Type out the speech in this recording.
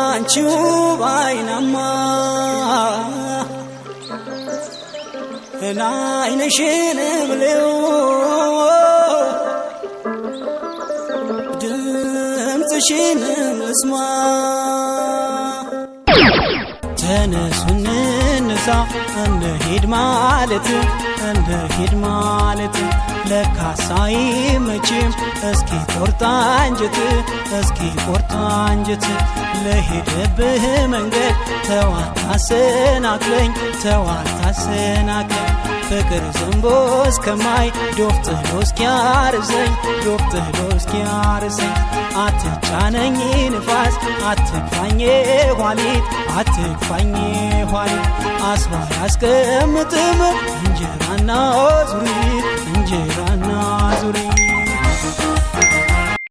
አንቺው ባይናማ አይነሽን ብለው ድምፅሽን ልስማ ተነሱ እንነሳ እንሂድ ማለት ለካስ አይመችም እስኪ ቆርጣ አንጀት ለሄደብህ መንገድ ተው አታሰናክለኝ ፍቅር ዘንቦ እስከማይ ዶፍ ጥሎ እስኪያርሰኝ አትጫነኝ ንፋስ አትግፋኝ ኋሊት አስባ ያስቀምጥም እንጀራና ዙሪ